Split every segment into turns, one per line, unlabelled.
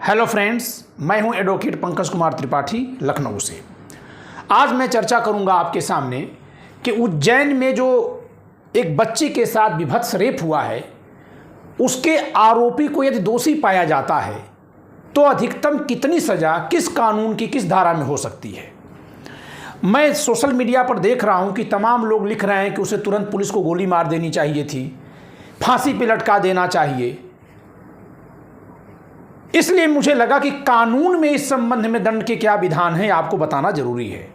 Hello friends, मैं हूं advocate Pankaj Kumar Tripathi Lucknow से। आज मैं चर्चा करूंगा आपके सामने कि उज्जैन में जो एक बच्ची के साथ विभत्स रेप हुआ है, उसके आरोपी को यदि दोषी पाया जाता है तो अधिकतम कितनी सज़ा किस कानून की किस धारा में हो सकती है। मैं सोशल मीडिया पर देख रहा हूं कि तमाम लोग लिख रहे हैं कि उसे तुरंत पुलिस को गोली मार देनी चाहिए थी, फांसी पे लटका देना चाहिए। इसलिए मुझे लगा कि कानून में इस संबंध में दंड के क्या विधान है आपको बताना जरूरी है।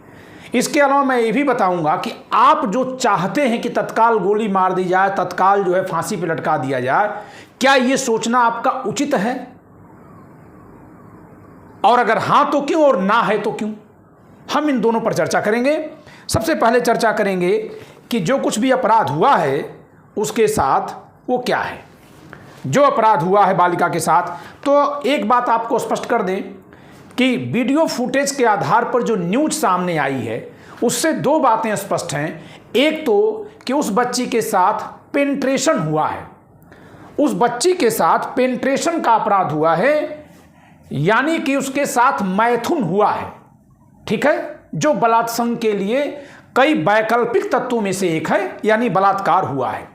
इसके अलावा मैं ये भी बताऊंगा कि आप जो चाहते हैं कि तत्काल गोली मार दी जाए, तत्काल जो है फांसी पे लटका दिया जाए, क्या ये सोचना आपका उचित है, और अगर हां तो क्यों और ना है तो क्यों। हम इन दोनों पर चर्चा करेंगे। सबसे पहले चर्चा करेंगे कि जो कुछ भी अपराध हुआ है उसके साथ वो क्या है। जो अपराध हुआ है बालिका के साथ, तो एक बात आपको स्पष्ट कर दें कि वीडियो फुटेज के आधार पर जो न्यूज सामने आई है उससे दो बातें स्पष्ट हैं। एक तो कि उस बच्ची के साथ पेनिट्रेशन हुआ है, उस बच्ची के साथ पेनिट्रेशन का अपराध हुआ है, यानी कि उसके साथ मैथुन हुआ है। ठीक है, जो बलात्संग के लिए कई वैकल्पिक तत्वों में से एक है, यानी बलात्कार हुआ है।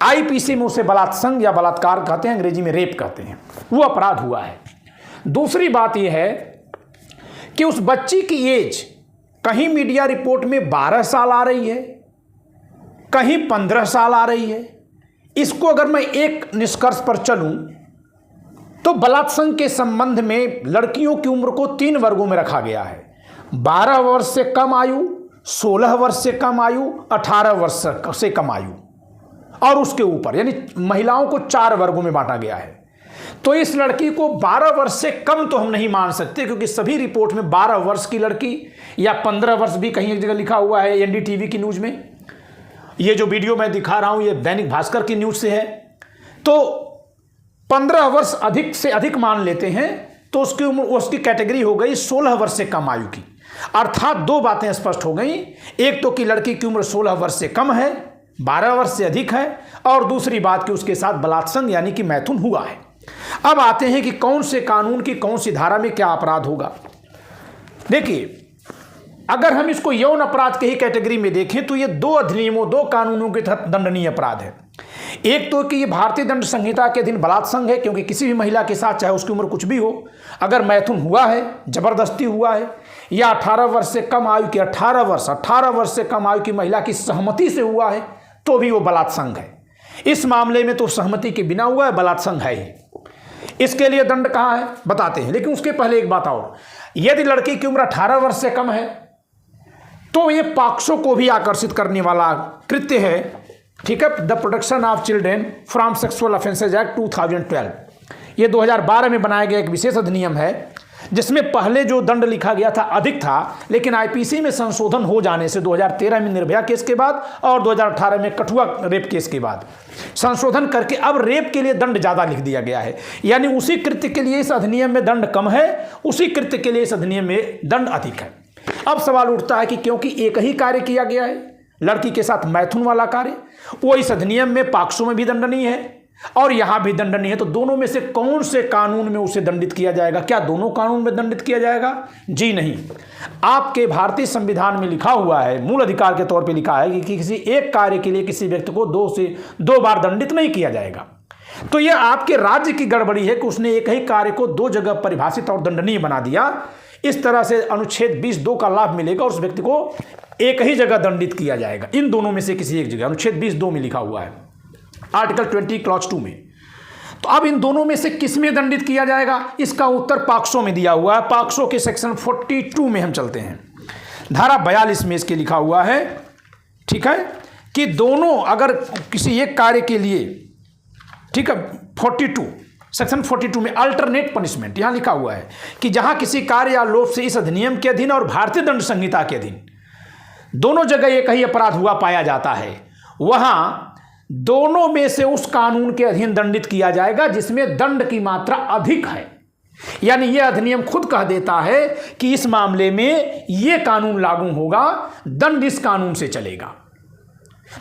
आईपीसी में उसे बलात्संग या बलात्कार कहते हैं, अंग्रेजी में रेप कहते हैं, वो अपराध हुआ है। दूसरी बात यह है कि उस बच्ची की एज कहीं मीडिया रिपोर्ट में 12 साल आ रही है, कहीं 15 साल आ रही है। इसको अगर मैं एक निष्कर्ष पर चलूं तो बलात्संग के संबंध में लड़कियों की उम्र को 3 वर्गों में रखा गया है: 12 वर्ष से कम आयु, 16 वर्ष से कम आयु, 18 वर्ष से कम आयु, और उसके ऊपर, यानी महिलाओं को 4 वर्गों में बांटा गया है। तो इस लड़की को 12 वर्ष से कम तो हम नहीं मान सकते, क्योंकि सभी रिपोर्ट में 12 वर्ष की लड़की या 15 वर्ष भी कहीं एक जगह लिखा हुआ है। एनडीटीवी की न्यूज में ये जो वीडियो मैं दिखा रहा हूं ये दैनिक भास्कर की न्यूज से है। तो 15 वर्ष अधिक से अधिक मान लेते हैं तो उसकी उम्र, उसकी कैटेगरी हो गई 16 वर्ष से कम आयु की। अर्थात दो बातें स्पष्ट हो गई, एक तो कि लड़की की उम्र 16 वर्ष से कम है, 12 वर्ष से अधिक है, और दूसरी बात कि उसके साथ बलात्संग यानी कि मैथुन हुआ है। अब आते हैं कि कौन से कानून की कौन सी धारा में क्या अपराध होगा। देखिए, अगर हम इसको यौन अपराध के ही कैटेगरी में देखें तो ये 2 अधिनियमों, 2 कानूनों के तहत दंडनीय अपराध है। एक तो कि ये भारतीय दंड संहिता के अधीन बलात्संग है, क्योंकि किसी भी महिला के साथ, चाहे उसकी उम्र कुछ भी हो, अगर मैथुन हुआ है, जबरदस्ती हुआ है, या 18 वर्ष से कम आयु की 18 वर्ष से कम आयु की महिला की सहमति से हुआ है, तो भी वो बलात्संग है। इस मामले में तो सहमति के बिना हुआ है, बलात्संग है ही। इसके लिए दंड कहाँ है बताते हैं, लेकिन उसके पहले एक बात और, यदि लड़की की उम्र 18 वर्ष से कम है तो ये पॉक्सो को भी आकर्षित करने वाला कृत्य है। ठीक है, the protection of children from sexual offences act 2012, ये 2012 में बनाया गया एक विशेष अधिनियम है, जिसमें पहले जो दंड लिखा गया था अधिक था, लेकिन आईपीसी में संशोधन हो जाने से 2013 में निर्भया केस के बाद और 2018 में कठुआ रेप केस के बाद संशोधन करके अब रेप के लिए दंड ज़्यादा लिख दिया गया है। यानी उसी कृत्य के लिए इस अधिनियम में दंड कम है, उसी कृत्य के लिए इस अधिनियम में दंड अधिक है। अब सवाल उठता है कि क्योंकि एक ही कार्य किया गया है, लड़की के साथ मैथुन वाला कार्य, वो इस अधिनियम में पॉक्सो में भी दंडनीय है और यहां भी दंडनीय है, तो दोनों में से कौन से कानून में उसे दंडित किया जाएगा? क्या दोनों कानून में दंडित किया जाएगा? जी नहीं। आपके भारतीय संविधान में लिखा हुआ है, मूल अधिकार के तौर पे लिखा है कि किसी एक कार्य के लिए किसी व्यक्ति को 2 से 2 बार दंडित नहीं किया जाएगा। तो यह आपके राज्य की गड़बड़ी है कि उसने एक ही कार्य को 2 जगह परिभाषित और दंडनीय बना दिया। इस तरह से अनुच्छेद 20(2) का लाभ मिलेगा, उस व्यक्ति को एक ही जगह दंडित किया जाएगा, इन दोनों में से किसी एक जगह। अनुच्छेद 20(2) में लिखा हुआ है, आर्टिकल 20 क्लॉज 2 में। तो अब इन दोनों में से किस में दंडित किया जाएगा? इसका उत्तर पॉक्सो में दिया हुआ है। पॉक्सो के सेक्शन 42 में हम चलते हैं, धारा 42 में इसके लिखा हुआ है, ठीक है, कि दोनों अगर किसी एक कार्य के लिए, ठीक है, 42 सेक्शन 42 में अल्टरनेट पनिशमेंट यहां लिखा हुआ है कि जहां किसी कार्य या लोभ से इस अधिनियम के अधीन और भारतीय दंड संहिता के अधीन दोनों जगह एक ही अपराध हुआ पाया जाता है, वहां दोनों में से उस कानून के अधीन दंडित किया जाएगा जिसमें दंड की मात्रा अधिक है। यानी यह अधिनियम खुद कह देता है कि इस मामले में यह कानून लागू होगा, दंड इस कानून से चलेगा।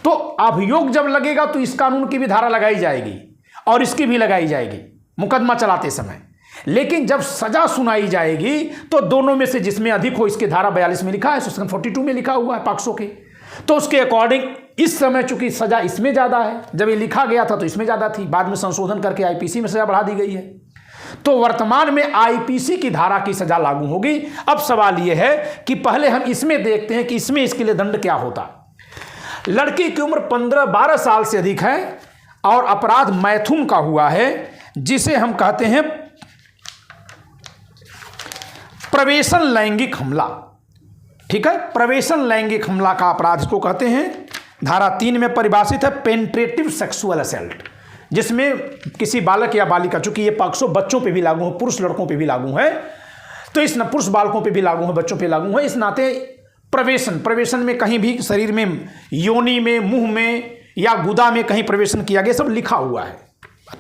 तो अभियोग जब लगेगा तो इस कानून की भी धारा लगाई जाएगी और इसकी भी लगाई जाएगी मुकदमा चलाते समय। लेकिन जब सजा सुनाई जाएगी तो दोनों में से जिसमें अधिक हो, इसके धारा 42 में लिखा है, सेक्शन 42 में लिखा हुआ है पॉक्सो के, तो उसके अकॉर्डिंग इस समय चूंकि सजा इसमें ज़्यादा है, जब ये लिखा गया था तो इसमें ज़्यादा थी, बाद में संशोधन करके आईपीसी में सजा बढ़ा दी गई है, तो वर्तमान में आईपीसी की धारा की सजा लागू होगी। अब सवाल यह है कि पहले हम इसमें देखते हैं कि इसमें इसके लिए दंड क्या होता। लड़की की उम्र 15-12 साल से अधिक है और अपराध मैथुन का हुआ है, जिसे हम कहते हैं प्रवेशन लैंगिक हमला। ठीक है, प्रवेशन लैंगिक हमला का अपराध इसको कहते हैं। धारा 3 में परिभाषित है पेनिट्रेटिव सेक्सुअल असल्ट, जिसमें किसी बालक या बालिका, चूंकि ये पॉक्सो बच्चों पे भी लागू है, पुरुष लड़कों पे भी लागू है, तो इस पुरुष बालकों पे भी लागू है, बच्चों पे लागू है, इस नाते प्रवेशन में कहीं भी शरीर में, योनि में, मुंह में या गुदा में कहीं प्रवेशन किया गया, सब लिखा हुआ है।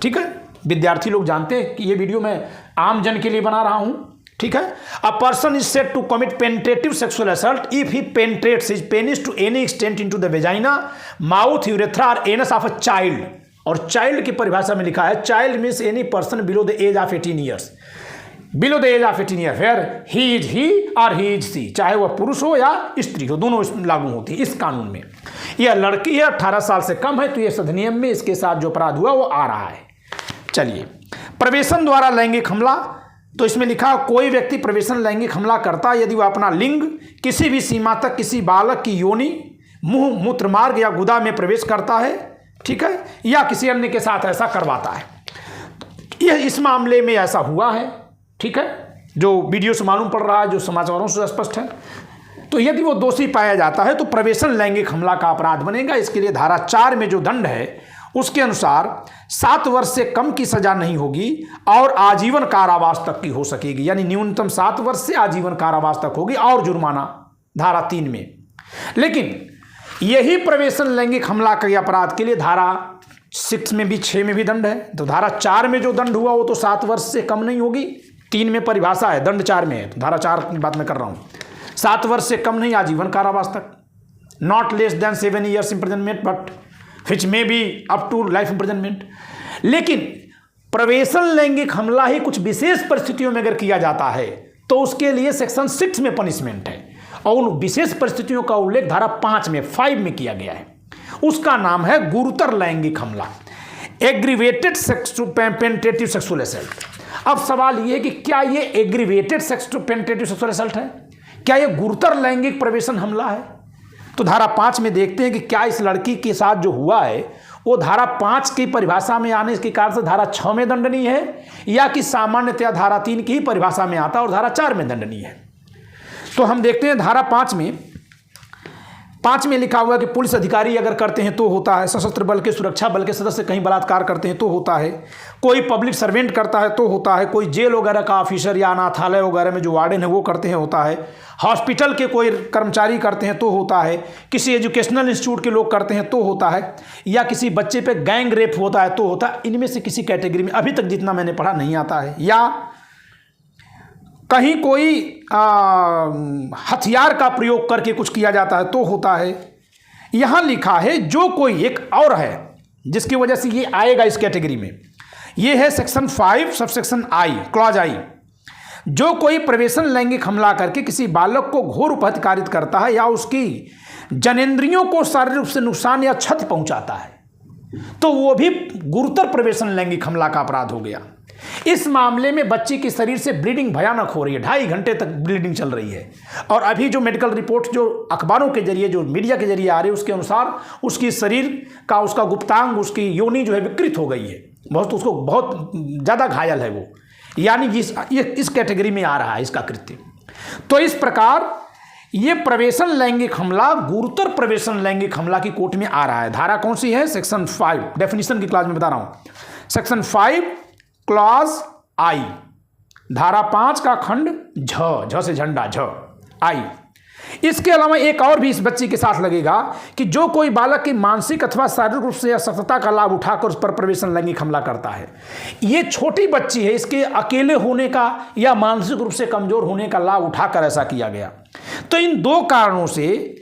ठीक है, विद्यार्थी लोग जानते हैं कि ये वीडियो मैं आम जन के लिए बना रहा हूं। ठीक है, a person is said to commit penetrative sexual assault if he penetrates his penis to any extent into the vagina, mouth, urethra और एनस ऑफ अ चाइल्ड। और चाइल्ड की परिभाषा में लिखा है child means any person below the age of 18 years, below the age of 18 year, where he is he और he is सी, चाहे वह पुरुष हो या स्त्री हो, दोनों लागू होती है इस कानून में। यह लड़की है, 18 साल से कम है, तो यह अधिनियम में इसके साथ जो अपराध हुआ वो आ रहा है। चलिए, प्रवेशन द्वारा लैंगिक हमला, तो इसमें लिखा कोई व्यक्ति प्रवेशन लैंगिक हमला करता है यदि वह अपना लिंग किसी भी सीमा तक किसी बालक की योनि, मुंह, मूत्र मार्ग या गुदा में प्रवेश करता है। ठीक है, या किसी अन्य के साथ ऐसा करवाता है। यह इस मामले में ऐसा हुआ है। ठीक है, जो वीडियो से मालूम पड़ रहा है, जो समाचारों से स्पष्ट है। तो यदि वो दोषी पाया जाता है तो प्रवेशन लैंगिक हमला का अपराध बनेगा। इसके लिए धारा 4 में जो दंड है उसके अनुसार 7 वर्ष से कम की सजा नहीं होगी और आजीवन कारावास तक की हो सकेगी, यानी न्यूनतम 7 वर्ष से आजीवन कारावास तक होगी और जुर्माना धारा 3 में। लेकिन यही प्रवेशन लैंगिक हमला के अपराध के लिए धारा 6 में भी 6 में भी दंड है। तो धारा 4 में जो दंड हुआ वो तो 7 वर्ष से कम नहीं होगी, 3 में परिभाषा है, दंड 4 में है, तो धारा 4 की बात मैं कर रहा हूं। 7 वर्ष से कम नहीं, आजीवन कारावास तक, not less than 7 years imprisonment but which may be up to life imprisonment. लेकिन प्रवेशन लैंगिक हमला ही कुछ विशेष परिस्थितियों में अगर किया जाता है तो उसके लिए सेक्शन 6 में पनिशमेंट है, और उन विशेष परिस्थितियों का उल्लेख धारा 5 में किया गया है। उसका नाम है गुरुतर लैंगिक हमला, एग्रीवेटेड पेनिट्रेटिव सेक्सुअल असल्ट। अब सवाल यह है कि क्या ये एग्रीवेटेड पेनिट्रेटिव सेक्सुअल असल्ट है, क्या ये गुरुतर लैंगिक प्रवेशन हमला है? तो धारा 5 में देखते हैं कि क्या इस लड़की के साथ जो हुआ है वो धारा 5 की परिभाषा में आने के कारण से धारा 6 में दंडनीय है, या कि सामान्यतया धारा 3 की ही परिभाषा में आता है और धारा 4 में दंडनीय है। तो हम देखते हैं धारा 5 में लिखा हुआ है कि पुलिस अधिकारी अगर करते हैं तो होता है, सशस्त्र बल के सुरक्षा बल के सदस्य कहीं बलात्कार करते हैं तो होता है, कोई पब्लिक सर्वेंट करता है तो होता है, कोई जेल वगैरह का ऑफिसर या अनाथालय वगैरह में जो वार्डन है वो करते हैं होता है, हॉस्पिटल के कोई कर्मचारी करते हैं तो होता है, किसी एजुकेशनल इंस्टीट्यूट के लोग करते हैं तो होता है, या किसी बच्चे पे गैंग रेप होता है तो होता है। इनमें से किसी कैटेगरी में अभी तक जितना मैंने पढ़ा नहीं आता है, या कहीं कोई हथियार का प्रयोग करके कुछ किया जाता है तो होता है। यहाँ लिखा है जो कोई, एक और है जिसकी वजह से ये आएगा इस कैटेगरी में, ये है सेक्शन 5 सबसेक्शन आई, क्लॉज आई। जो कोई प्रवेशन लैंगिक हमला करके किसी बालक को घोर उपहत कारित करता है या उसकी जनेंद्रियों को शारीरिक रूप से नुकसान या क्षति पहुंचाता है तो वो भी गुरुतर प्रवेशन लैंगिक हमला का अपराध हो गया। इस मामले में बच्ची के शरीर से ब्लीडिंग भयानक हो रही है, 2.5 घंटे तक ब्लीडिंग चल रही है, और अभी जो मेडिकल रिपोर्ट जो अखबारों के जरिए, जो मीडिया के जरिए आ रही है, उसके अनुसार उसकी शरीर का, उसका गुप्तांग, उसकी योनि जो है विकृत हो गई है, बहुत, उसको बहुत ज़्यादा घायल है वो, यानी इस कैटेगरी में आ रहा है इसका कृत्य। तो इस प्रकार ये प्रवेशन लैंगिक हमला गुरुतर प्रवेशन लैंगिक हमला की कोर्ट में आ रहा है। धारा कौन सी है? सेक्शन 5, डेफिनेशन की क्लास में बता रहा हूं, सेक्शन 5 क्लॉज आई, धारा 5 का खंड झ से झंडा, झ आई। इसके अलावा एक और भी इस बच्ची के साथ लगेगा कि जो कोई बालक की मानसिक अथवा शारीरिक रूप से असक्षमता का लाभ उठाकर उस पर प्रवेशन लैंगिक हमला करता है। ये छोटी बच्ची है, इसके अकेले होने का या मानसिक रूप से कमजोर होने का लाभ उठाकर ऐसा किया गया। तो इन 2 कारणों से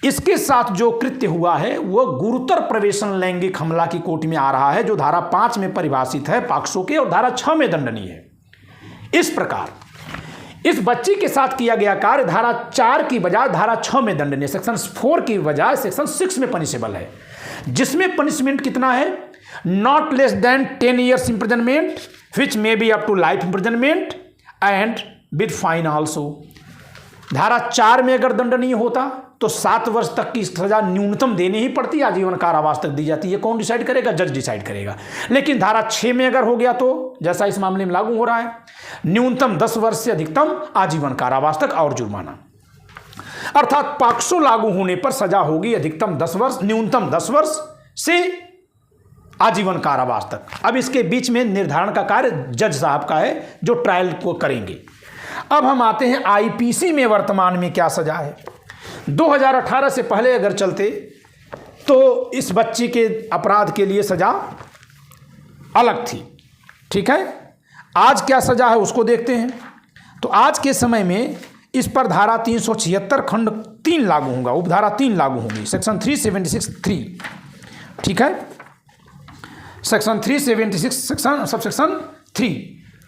इसके साथ जो कृत्य हुआ है वह गुरुतर प्रवेशन लैंगिक हमला की कोटि में आ रहा है, जो धारा 5 में परिभाषित है पॉक्सो के, और धारा 6 में दंडनीय है। इस प्रकार इस बच्ची के साथ किया गया कार्य धारा 4 की बजाय धारा 6 में दंडनीय, सेक्शन 4 की बजाय सेक्शन 6 में पनिशेबल है, जिसमें पनिशमेंट कितना है, not less then 10 years imprisonment which may be up to life imprisonment and with fine also। धारा 4 में अगर दंडनीय होता तो 7 वर्ष तक की सजा न्यूनतम देनी ही पड़ती, आजीवन कारावास तक दी जाती है। कौन डिसाइड करेगा? जज डिसाइड करेगा। लेकिन धारा 6 में अगर हो गया तो जैसा इस मामले में लागू हो रहा है, न्यूनतम 10 वर्ष से अधिकतम आजीवन कारावास तक और जुर्माना। अर्थात पॉक्सो लागू होने पर सजा होगी अधिकतम 10 वर्ष, न्यूनतम 10 वर्ष से आजीवन कारावास तक। अब इसके बीच में निर्धारण का कार्य जज साहब का है जो ट्रायल को करेंगे। अब हम आते हैं आईपीसी में वर्तमान में क्या सजा है। 2018 से पहले अगर चलते तो इस बच्ची के अपराध के लिए सजा अलग थी, ठीक है। आज क्या सजा है उसको देखते हैं। तो आज के समय में इस पर धारा 376 खंड 3 लागू होगा, उपधारा 3 लागू होगी, सेक्शन 376(3), ठीक है। सेक्शन 376 सेक्शन सबसेक्शन 3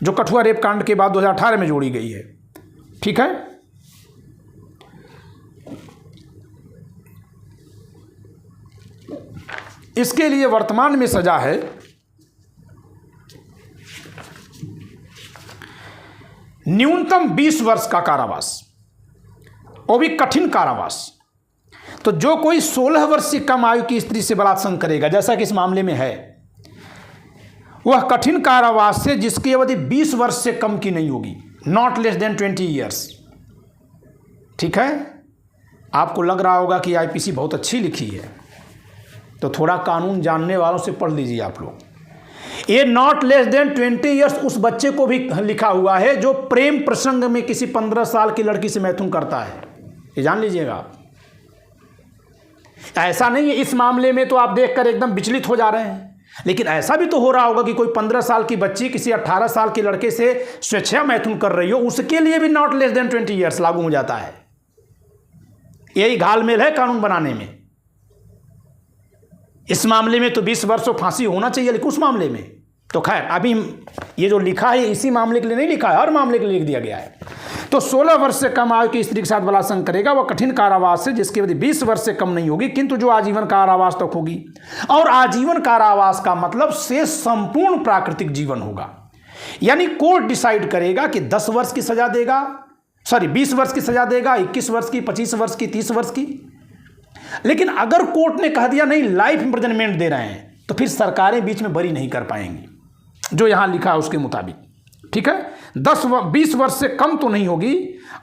जो कठुआ रेप कांड के बाद 2018 में जोड़ी गई है, ठीक है। इसके लिए वर्तमान में सजा है न्यूनतम 20 वर्ष का कारावास, वो भी कठिन कारावास। तो जो कोई 16 वर्ष से कम आयु की स्त्री से बलात्कार करेगा, जैसा कि इस मामले में है, वह कठिन कारावास से जिसकी अवधि 20 वर्ष से कम की नहीं होगी, नॉट लेस देन 20 years, ठीक है। आपको लग रहा होगा कि आईपीसी बहुत अच्छी लिखी है, तो थोड़ा कानून जानने वालों से पढ़ लीजिए आप लोग। ये नॉट लेस देन 20 years उस बच्चे को भी लिखा हुआ है जो प्रेम प्रसंग में किसी 15 साल की लड़की से मैथुन करता है, ये जान लीजिएगा आप। ऐसा नहीं है इस मामले में तो आप देखकर एकदम विचलित हो जा रहे हैं, लेकिन ऐसा भी तो हो रहा होगा कि कोई 15 साल की बच्ची किसी 18 साल के लड़के से स्वेच्छा मैथुन कर रही हो, उसके लिए भी नॉट लेस देन 20 years लागू हो जाता है। यही घालमेल है कानून बनाने में। इस मामले में तो 20 वर्षों फांसी होना चाहिए, लेकिन उस मामले में तो खैर अभी ये जो लिखा है इसी मामले के लिए नहीं लिखा है, हर मामले के लिए लिख दिया गया है। तो 16 वर्ष से कम आयु की स्त्री के साथ बलात्कार करेगा वह कठिन कारावास से जिसकी अवधि 20 वर्ष से कम नहीं होगी, किंतु जो आजीवन कारावास तक होगी। और आजीवन कारावास का मतलब से संपूर्ण प्राकृतिक जीवन होगा। यानी कोर्ट डिसाइड करेगा कि 10 वर्ष की सजा देगा, 20 वर्ष की सजा देगा, 21 वर्ष की, 25 वर्ष की, 30 वर्ष की। लेकिन अगर कोर्ट ने कह दिया नहीं लाइफ इंप्रिजनमेंट दे रहे हैं, तो फिर सरकारें बीच में बरी नहीं कर पाएंगी, जो यहां लिखा है उसके मुताबिक, ठीक है। 20 वर्ष से कम तो नहीं होगी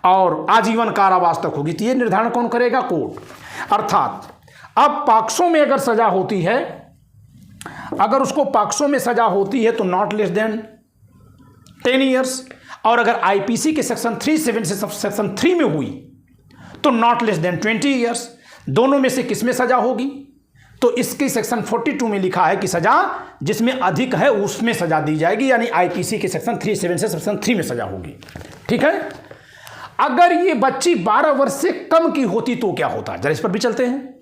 और आजीवन कारावास तक होगी। तो ये निर्धारण कौन करेगा? कोर्ट। अर्थात अब पॉक्सो में अगर सजा होती है, अगर उसको पॉक्सो में सजा होती है तो नॉट लेस देन 10 years, और अगर आईपीसी के सेक्शन 370 से सेक्शन 3 में हुई तो नॉट लेस देन 20 years। दोनों में से किस में सजा होगी? तो इसकी सेक्शन 42 में लिखा है कि सजा जिसमें अधिक है उसमें सजा दी जाएगी, यानी आईपीसी के सेक्शन 37 से सेक्शन 3 में सजा होगी, ठीक है। अगर ये बच्ची 12 वर्ष से कम की होती तो क्या होता? जरा इस पर भी चलते हैं।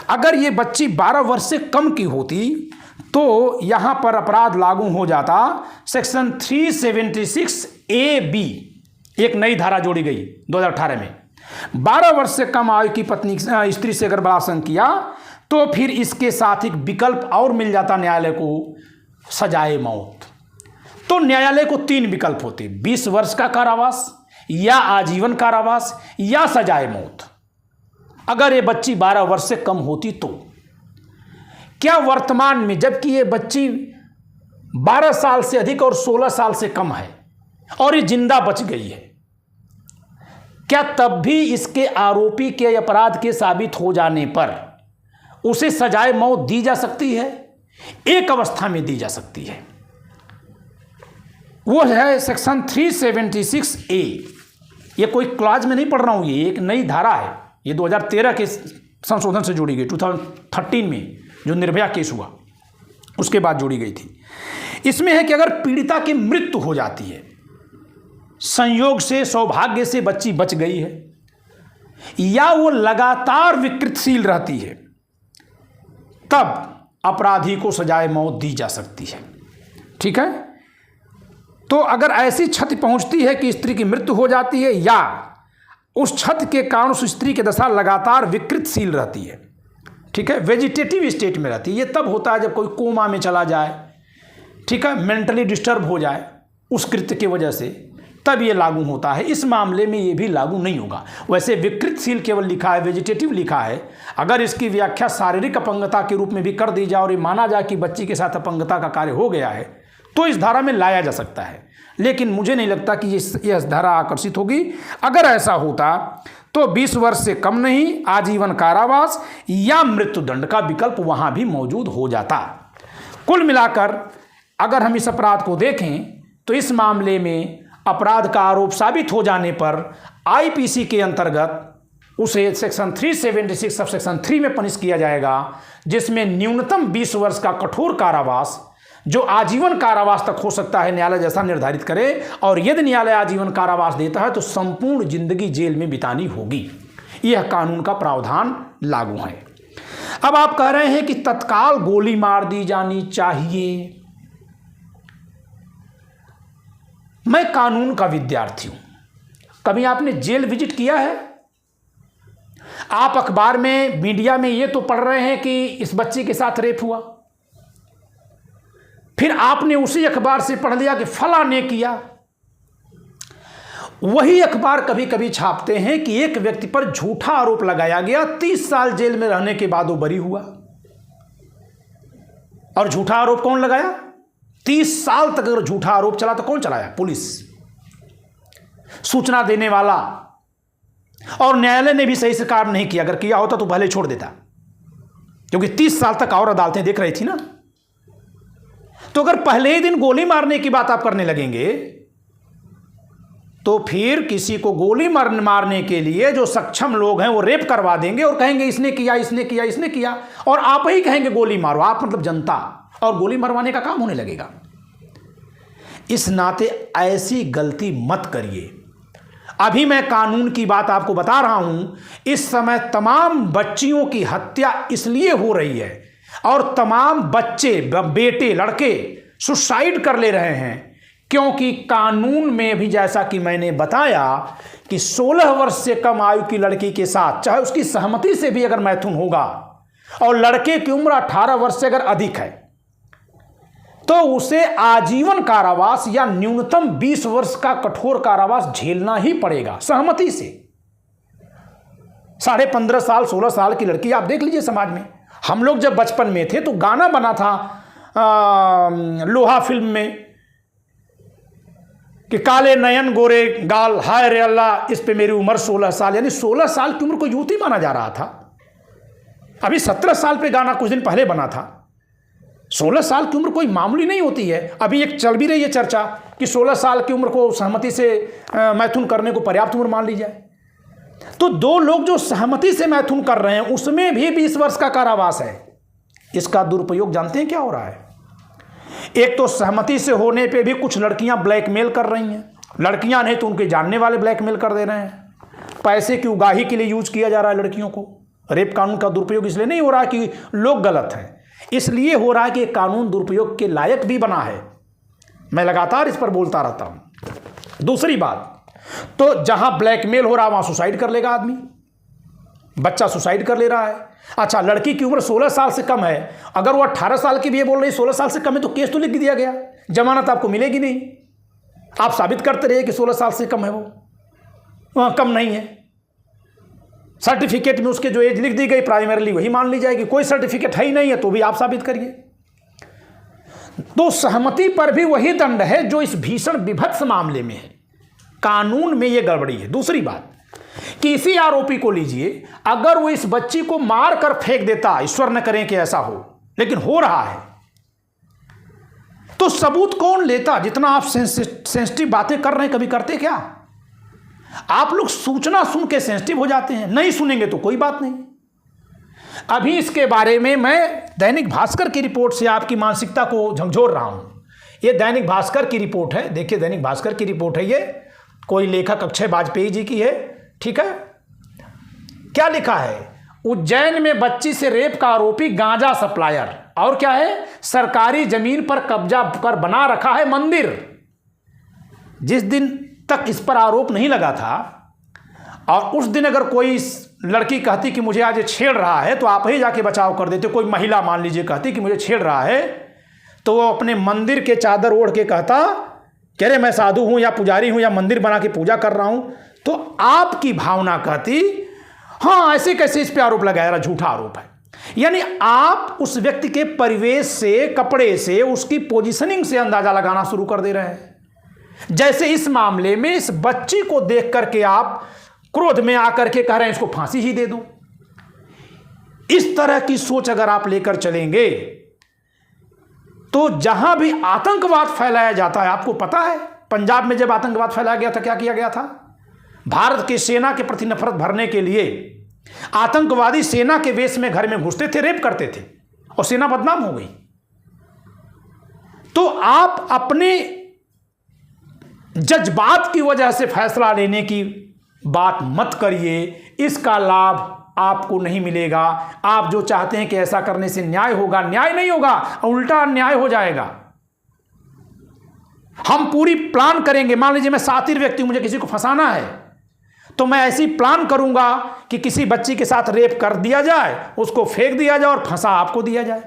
अगर ये बच्ची 12 वर्ष से कम की होती तो यहां पर अपराध लागू हो जाता सेक्शन 376(a)(b), एक नई धारा जोड़ी गई 2018 में। 12 वर्ष से कम आयु की पत्नी स्त्री से अगर बलात्कार किया तो फिर इसके साथ एक विकल्प और मिल जाता न्यायालय को, सजाए मौत। तो न्यायालय को 3 विकल्प होते, 20 वर्ष का कारावास या आजीवन कारावास या सजाए मौत। अगर ये बच्ची 12 वर्ष से कम होती तो क्या वर्तमान में, जबकि ये बच्ची 12 साल से अधिक और 16 साल से कम है और ये जिंदा बच गई है, क्या तब भी इसके आरोपी के अपराध के साबित हो जाने पर उसे सजाए मौत दी जा सकती है? एक अवस्था में दी जा सकती है, वो है सेक्शन 376(a). ये कोई क्लॉज में नहीं पढ़ रहा हूं, ये एक नई धारा है, ये 2013 के संशोधन से जोड़ी गई, 2013 में जो निर्भया केस हुआ उसके बाद जोड़ी गई थी। इसमें है कि अगर पीड़िता की मृत्यु हो जाती है, संयोग से सौभाग्य से बच्ची बच गई है, या वो लगातार विकृतशील रहती है, तब अपराधी को सजाए मौत दी जा सकती है, ठीक है। तो अगर ऐसी क्षति पहुंचती है कि स्त्री की मृत्यु हो जाती है या उस क्षति के कारण उस स्त्री की दशा लगातार विकृतशील रहती है, ठीक है, वेजिटेटिव स्टेट में रहती है, ये तब होता है जब कोई कोमा में चला जाए, ठीक है, मेंटली डिस्टर्ब हो जाए उस कृत्य की वजह से, तब ये लागू होता है। इस मामले में ये भी लागू नहीं होगा। वैसे विकृतशील केवल लिखा है, वेजिटेटिव लिखा है। अगर इसकी व्याख्या शारीरिक अपंगता के रूप में भी कर दी जाए और ये माना जाए कि बच्ची के साथ अपंगता का कार्य हो गया है तो इस धारा में लाया जा सकता है, लेकिन मुझे नहीं लगता कि ये धारा आकर्षित होगी। अगर ऐसा होता तो 20 वर्ष से कम नहीं, आजीवन कारावास या मृत्युदंड का विकल्प वहां भी मौजूद हो जाता। कुल मिलाकर अगर हम इस अपराध को देखें तो इस मामले में अपराध का आरोप साबित हो जाने पर आईपीसी के अंतर्गत उसे सेक्शन 376 सब सेक्शन 3 में पनिश किया जाएगा, जिसमें न्यूनतम 20 वर्ष का कठोर कारावास जो आजीवन कारावास तक हो सकता है, न्यायालय जैसा निर्धारित करे। और यदि न्यायालय आजीवन कारावास देता है तो संपूर्ण जिंदगी जेल में बितानी होगी। यह कानून का प्रावधान लागू है। अब आप कह रहे हैं कि तत्काल गोली मार दी जानी चाहिए। मैं कानून का विद्यार्थी हूं। कभी आपने जेल विजिट किया है? आप अखबार में, मीडिया में ये तो पढ़ रहे हैं कि इस बच्ची के साथ रेप हुआ, फिर आपने उसी अखबार से पढ़ लिया कि फला ने किया। वही अखबार कभी कभी छापते हैं कि एक व्यक्ति पर झूठा आरोप लगाया गया, 30 साल जेल में रहने के बाद वो बरी हुआ। और झूठा आरोप कौन लगाया? 30 साल तक अगर झूठा आरोप चला तो कौन चलाया? पुलिस, सूचना देने वाला। और न्यायालय ने भी सही से काम नहीं किया। अगर किया होता तो पहले छोड़ देता, क्योंकि 30 साल तक और अदालतें देख रही थी ना। तो अगर पहले ही दिन गोली मारने की बात आप करने लगेंगे तो फिर किसी को गोली मारने के लिए जो सक्षम लोग हैं वो रेप करवा देंगे और कहेंगे इसने किया, इसने किया, इसने किया, और आप ही कहेंगे गोली मारो। आप मतलब जनता, और गोली मरवाने का काम होने लगेगा। इस नाते ऐसी गलती मत करिए। अभी मैं कानून की बात आपको बता रहा हूं। इस समय तमाम बच्चियों की हत्या इसलिए हो रही है और तमाम बच्चे, बेटे, लड़के सुसाइड कर ले रहे हैं क्योंकि कानून में भी, जैसा कि मैंने बताया, कि 16 वर्ष से कम आयु की लड़की के साथ, चाहे उसकी सहमति से भी अगर मैथुन होगा, और लड़के की उम्र 18 वर्ष से अगर अधिक है, तो उसे आजीवन कारावास या न्यूनतम 20 वर्ष का कठोर कारावास झेलना ही पड़ेगा सहमति से। 15.5 साल, 16 साल की लड़की, आप देख लीजिए समाज में। हम लोग जब बचपन में थे तो गाना बना था लोहा फिल्म में कि काले नयन गोरे गाल, हाय रे अल्लाह, इस पे मेरी उम्र 16 साल। यानी 16 साल की उम्र को युवती माना जा रहा था। अभी 17 साल पे गाना कुछ दिन पहले बना था। 16 साल की उम्र कोई मामूली नहीं होती है। अभी एक चल भी रही है चर्चा कि 16 साल की उम्र को सहमति से मैथुन करने को पर्याप्त उम्र मान ली जाए। तो दो लोग जो सहमति से मैथुन कर रहे हैं उसमें भी 20 वर्ष का कारावास है। इसका दुरुपयोग जानते हैं क्या हो रहा है? एक तो सहमति से होने पे भी कुछ लड़कियां ब्लैकमेल कर रही हैं। लड़कियां नहीं तो उनके जानने वाले ब्लैकमेल कर दे रहे हैं। पैसे की उगाही के लिए यूज किया जा रहा है लड़कियों को। रेप कानून का दुरुपयोग इसलिए नहीं हो रहा कि लोग गलत हैं, इसलिए हो रहा है कि कानून दुरुपयोग के लायक भी बना है। मैं लगातार इस पर बोलता रहता हूं। दूसरी बात, तो जहां ब्लैकमेल हो रहा है वहां सुसाइड कर लेगा आदमी। बच्चा सुसाइड कर ले रहा है। अच्छा, लड़की की उम्र 16 साल से कम है, अगर वो 18 साल की भी ये बोल रही 16 साल से कम है तो केस तो लिख दिया गया, जमानत आपको मिलेगी नहीं। आप साबित करते रहिए कि 16 साल से कम है, वो कम नहीं है। सर्टिफिकेट में उसके जो एज लिख दी गई प्राइमरीली वही मान ली जाएगी। कोई सर्टिफिकेट है ही नहीं है तो भी आप साबित करिए। तो सहमति पर भी वही दंड है जो इस भीषण विभत्स मामले में है। कानून में यह गड़बड़ी है। दूसरी बात, किसी आरोपी को लीजिए, अगर वो इस बच्ची को मार कर फेंक देता, ईश्वर न करे कि ऐसा हो, लेकिन हो रहा है, तो सबूत कौन लेता? जितना आप सेंसिटिव बातें कर रहे हैं, कभी करते क्या? आप लोग सूचना सुन के सेंसिटिव हो जाते हैं, नहीं सुनेंगे तो कोई बात नहीं। अभी इसके बारे में मैं दैनिक भास्कर की रिपोर्ट से आपकी मानसिकता को झकझोर रहा हूं। ये दैनिक भास्कर की रिपोर्ट है, देखिए दैनिक भास्कर की रिपोर्ट है। ये कोई लेखक अक्षय वाजपेयी जी की है, ठीक है। क्या लिखा है? उज्जैन में बच्ची से रेप का आरोपी गांजा सप्लायर, और क्या है, सरकारी जमीन पर कब्जा कर बना रखा है मंदिर। जिस दिन तक इस पर आरोप नहीं लगा था, और उस दिन अगर कोई लड़की कहती कि मुझे आज ये छेड़ रहा है, तो आप ही जाके बचाव कर देते। कोई महिला मान लीजिए कहती कि मुझे छेड़ रहा है, तो वो अपने मंदिर के चादर ओढ़ के कहता कह रहे मैं साधु हूं या पुजारी हूं या मंदिर बना के पूजा कर रहा हूं, तो आपकी भावना कहती हाँ ऐसे कैसे इस पे आरोप लगाया रहा, झूठा आरोप है। यानी आप उस व्यक्ति के परिवेश से, कपड़े से, उसकी पोजीशनिंग से अंदाजा लगाना शुरू कर दे रहे हैं। जैसे इस मामले में इस बच्ची को देख करके आप क्रोध में आकर के कह रहे हैं इसको फांसी ही दे दो। इस तरह की सोच अगर आप लेकर चलेंगे तो जहां भी आतंकवाद फैलाया जाता है, आपको पता है पंजाब में जब आतंकवाद फैलाया गया था क्या किया गया था? भारत की सेना के प्रति नफरत भरने के लिए आतंकवादी सेना के वेश में घर में घुसते थे, रेप करते थे और सेना बदनाम हो गई। तो आप अपने जज्बात की वजह से फैसला लेने की बात मत करिए, इसका लाभ आपको नहीं मिलेगा। आप जो चाहते हैं कि ऐसा करने से न्याय होगा, न्याय नहीं होगा, उल्टा अन्याय हो जाएगा। हम पूरी प्लान करेंगे, मान लीजिए मैं सातिर व्यक्ति, मुझे किसी को फंसाना है, तो मैं ऐसी प्लान करूंगा कि किसी बच्ची के साथ रेप कर दिया जाए, उसको फेंक दिया जाए और फंसा आपको दिया जाए।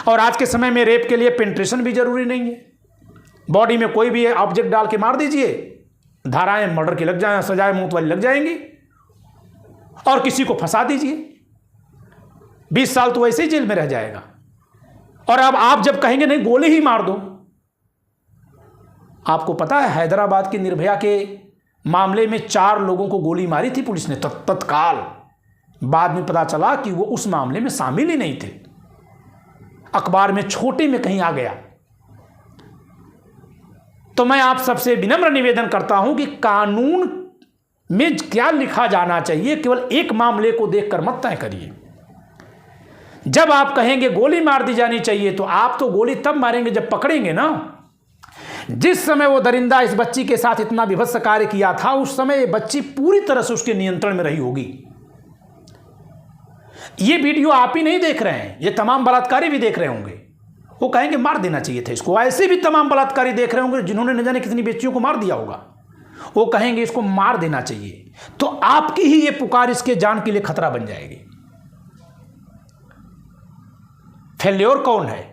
और आज के समय में रेप के लिए पेनिट्रेशन भी जरूरी नहीं है, बॉडी में कोई भी ऑब्जेक्ट डाल के मार दीजिए, धाराएं मर्डर की लग जाए, सजाए मौत वाली लग जाएंगी, और किसी को फंसा दीजिए, 20 साल तो वैसे ही जेल में रह जाएगा। और अब आप जब कहेंगे नहीं गोली ही मार दो, आपको पता है हैदराबाद की निर्भया के मामले में 4 लोगों को गोली मारी थी पुलिस ने तत्काल। बाद में पता चला कि वो उस मामले में शामिल ही नहीं थे, अखबार में छोटे में कहीं आ गया। तो मैं आप सबसे विनम्र निवेदन करता हूं कि कानून में क्या लिखा जाना चाहिए केवल एक मामले को देखकर मत तय करिए। जब आप कहेंगे गोली मार दी जानी चाहिए, तो आप तो गोली तब मारेंगे जब पकड़ेंगे ना। जिस समय वो दरिंदा इस बच्ची के साथ इतना विभत्स कार्य किया था, उस समय ये बच्ची पूरी तरह से उसके नियंत्रण में रही होगी। ये वीडियो आप ही नहीं देख रहे हैं, ये तमाम बलात्कारी भी देख रहे होंगे। वो कहेंगे मार देना चाहिए था इसको। ऐसे भी तमाम बलात्कारी देख रहे होंगे जिन्होंने न जाने कितनी बच्चियों को मार दिया होगा, वो कहेंगे इसको मार देना चाहिए। तो आपकी ही ये पुकार इसके जान के लिए खतरा बन जाएगी। फेल्योर कौन है?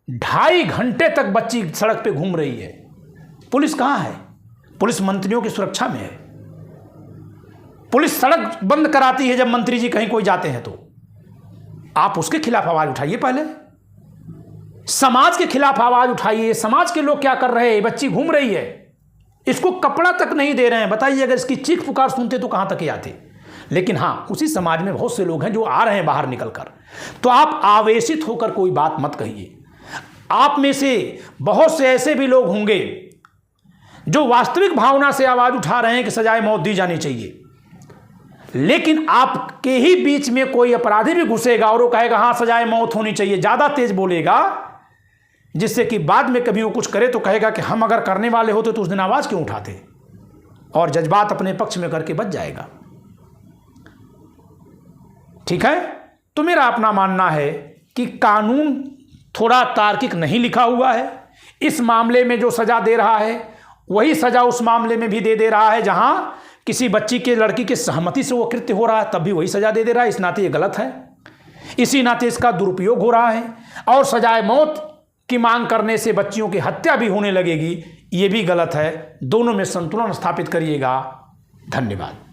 2.5 घंटे तक बच्ची सड़क पे घूम रही है, पुलिस कहां है? पुलिस मंत्रियों की सुरक्षा में है। पुलिस सड़क बंद कराती है जब मंत्री जी कहीं कोई जाते हैं, तो आप उसके खिलाफ आवाज उठाइए। पहले समाज के खिलाफ आवाज उठाइए। समाज के लोग क्या कर रहे हैं? बच्ची घूम रही है, इसको कपड़ा तक नहीं दे रहे हैं। बताइए अगर इसकी चीख पुकार सुनते तो कहां तक ही आते। लेकिन हां, उसी समाज में बहुत से लोग हैं जो आ रहे हैं बाहर निकलकर। तो आप आवेशित होकर कोई बात मत कहिए। आप में से बहुत से ऐसे भी लोग होंगे जो वास्तविक भावना से आवाज उठा रहे हैं कि सजाए मौत दी जानी चाहिए, लेकिन आपके ही बीच में कोई अपराधी भी घुसेगा और वो कहेगा हाँ सजाए मौत होनी चाहिए, ज्यादा तेज बोलेगा, जिससे कि बाद में कभी वो कुछ करे तो कहेगा कि हम अगर करने वाले होते तो उस दिन आवाज क्यों उठाते, और जज्बात अपने पक्ष में करके बच जाएगा। ठीक है, तो मेरा अपना मानना है कि कानून थोड़ा तार्किक नहीं लिखा हुआ है। इस मामले में जो सजा दे रहा है वही सजा उस मामले में भी दे रहा है जहां किसी बच्ची के, लड़की के सहमति से वो कृत्य हो रहा है, तब भी वही सजा दे रहा है। इस नाते ये गलत है, इसी नाते इसका दुरुपयोग हो रहा है। और सजाए मौत की मांग करने से बच्चियों की हत्या भी होने लगेगी, ये भी गलत है। दोनों में संतुलन स्थापित करिएगा। धन्यवाद।